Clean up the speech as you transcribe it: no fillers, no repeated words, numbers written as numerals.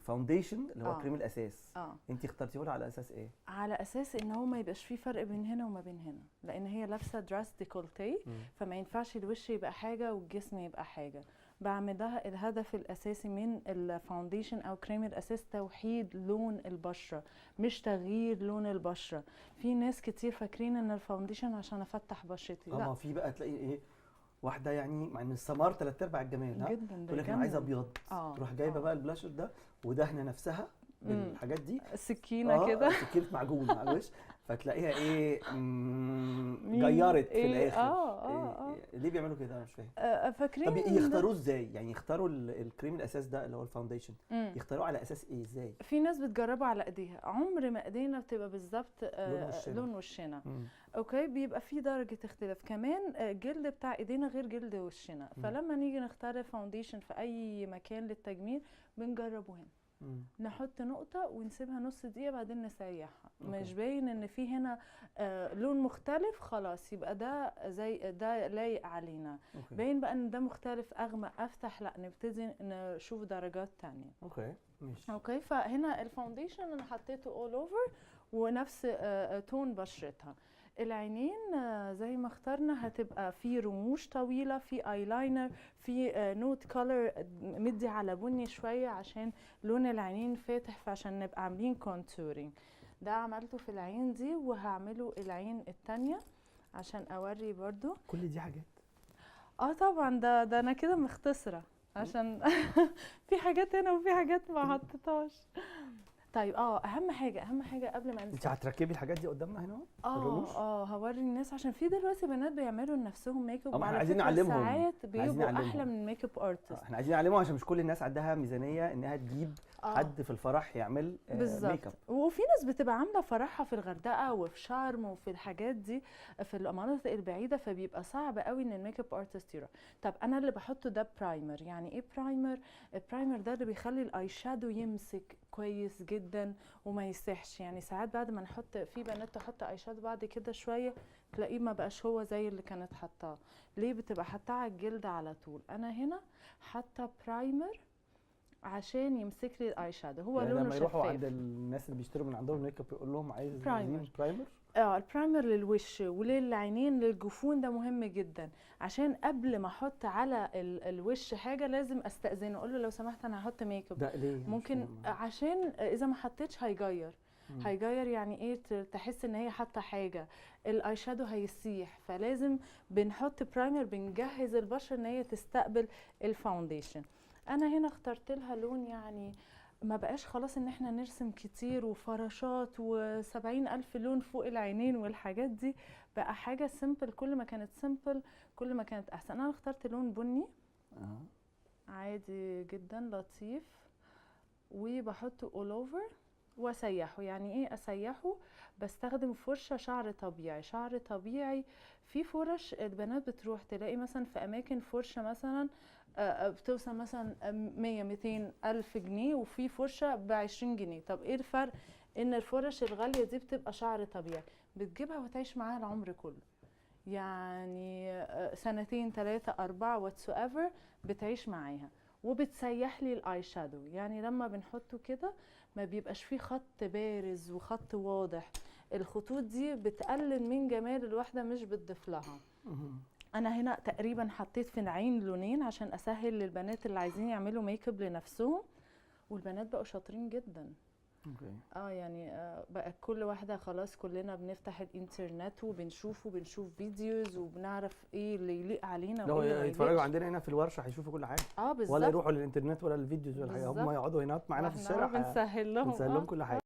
الفاونديشن اللي هو كريم الاساس انت اخترتيه له على اساس ايه؟ على اساس ان هو ما يبقاش فيه فرق بين هنا وما بين هنا، لان هي لابسه دراس ديكولتي، فما ينفعش الوش يبقى حاجه والجسم يبقى حاجه. بعملها الهدف الاساسي من الفاونديشن او كريم الاساس توحيد لون البشره، مش تغيير لون البشره. في ناس كتير فاكرين ان الفاونديشن عشان افتح بشرتي، لا. في بقى تلاقي ايه واحده يعني مع ان السمار 3/4 الجمال، ها جدا، تقول لك انا عايزه ابيض، تروح جايبه بقى البلاشر ده ودهنه نفسها بالحاجات دي، السكينه كده سكينه معجون على الوش، فتلاقيها ايه غيرت في الاخر. ليه بيعملوا كده؟ انا مش فاهم. فاكرين طب يختاروه ازاي؟ يعني يختاروا الكريم الاساس ده اللي هو الفاونديشن، يختاروه على اساس ايه؟ ازاي؟ في ناس بتجربه على ايديها، عمر ما ايدينا بتبقى بالظبط لون وشنا. اوكي، بيبقى في درجه اختلاف كمان. الجلد بتاع ايدينا غير جلد وشنا، فلما نيجي نختار الفاونديشن في اي مكان للتجميل بنجربه هنا. نحط نقطة ونسيبها نص دقيقة بعدين نسيحها. مش باين ان في هنا لون مختلف، خلاص يبقى ده زي ده لايق علينا. باين بقى ان ده مختلف، اغمق، افتح، لا نبتدي نشوف درجات تانية. ماشي. فهنا الفاونديشن انا حطيته اول اوفر ونفس تون بشرتها. العينين زي ما اخترنا هتبقى في رموش طويله، في ايلاينر، في نوت كولر مدي على بني شويه عشان لون العينين فاتح، فعشان نبقى عاملين كونتورينج. ده عملته في العين دي وهعمله العين التانية عشان اوري برضو. كل دي حاجات طبعا ده انا كده مختصره عشان في حاجات هنا وفي حاجات ما حطيتهاش. طيب اهم حاجه قبل ما انسى، انت هتركبي الحاجات دي قدامنا هنا الرموش؟ هوري الناس عشان في دلوقتي بنات بيعملوا لنفسهم ميك اب، وعلى فكره ساعات بيبقوا احلى من ميك اب ارتست. احنا عايزين نعلمهم عشان مش كل الناس عندها ميزانيه انها تجيب حد في الفرح يعمل ميك اب. وفي ناس بتبقى عامله فرحها في الغردقه وفي شرم وفي الحاجات دي في المناطق البعيده، فبيبقى صعب قوي ان الميك اب ارتست يروح. طب انا اللي بحطه ده برايمر. يعني ايه برايمر؟ البرايمر ده اللي بيخلي الاي شادو يمسك كويس جدا وما يسحش. يعني ساعات بعد ما نحط، في بنات تحط اي شادو بعد كده شويه تلاقيه ما بقاش هو زي اللي كانت حطاه. ليه؟ بتبقى حطاه على الجلد على طول. انا هنا حاطه برايمر عشان يمسك لي الاي شادو، هو يعني لونه لما شفاف. يروحوا عند الناس اللي بيشتروا من عندهم ميك اب يقول لهم عايز برايمر. البرايمر للوش وللعينين للجفون، ده مهم جدا. عشان قبل ما احط على الوش حاجه لازم استاذنه، اقول له لو سمحت انا هحط ميك اب. ده ليه؟ ممكن عشان اذا ما حطيتش هيغير. يعني ايه؟ تحس ان هي حاطه حاجه، الاي شادو هيسيح. فلازم بنحط برايمر، بنجهز البشره ان هي تستقبل الفاونديشن. انا هنا اخترت لها لون يعني ما بقاش خلاص ان احنا نرسم كتير وفراشات و70,000 لون فوق العينين والحاجات دي، بقى حاجه سيمبل. كل ما كانت سيمبل كل ما كانت احسن. انا اخترت لون بني عادي جدا لطيف، وبحطه اول اوفر واسيحه. يعني ايه اسيحه؟ بستخدم فرشه شعر طبيعي. شعر طبيعي في فرش البنات بتروح تلاقي مثلا في اماكن فرشه مثلا بتوصل مثلا 100 200 الف جنيه، وفي فرشه ب20 جنيه. طب ايه الفرق؟ ان الفرش الغاليه دي بتبقى شعر طبيعي، بتجيبها وتعيش معاها العمر كله. يعني 2 3 4 واتس ايفر بتعيش معاها، وبتسيح لي الاي شادو. يعني لما بنحطه كده ما بيبقاش فيه خط بارز وخط واضح. الخطوط دي بتقلل من جمال الواحده مش بتضيف لها. انا هنا تقريبا حطيت في العين لونين عشان اسهل للبنات اللي عايزين يعملوا ميك اب لنفسهم، والبنات بقوا شاطرين جدا. يعني بقى كل واحده خلاص كلنا بنفتح الانترنت وبنشوف فيديوز وبنعرف ايه اللي يليق علينا. لو يتفرجوا عندنا هنا في الورشه هيشوفوا كل حاجه، بالظبط، ولا يروحوا للانترنت ولا الفيديوز ولا حاجه، هم يقعدوا هنا معانا في الشارع بنسهل لهم كل حاجه.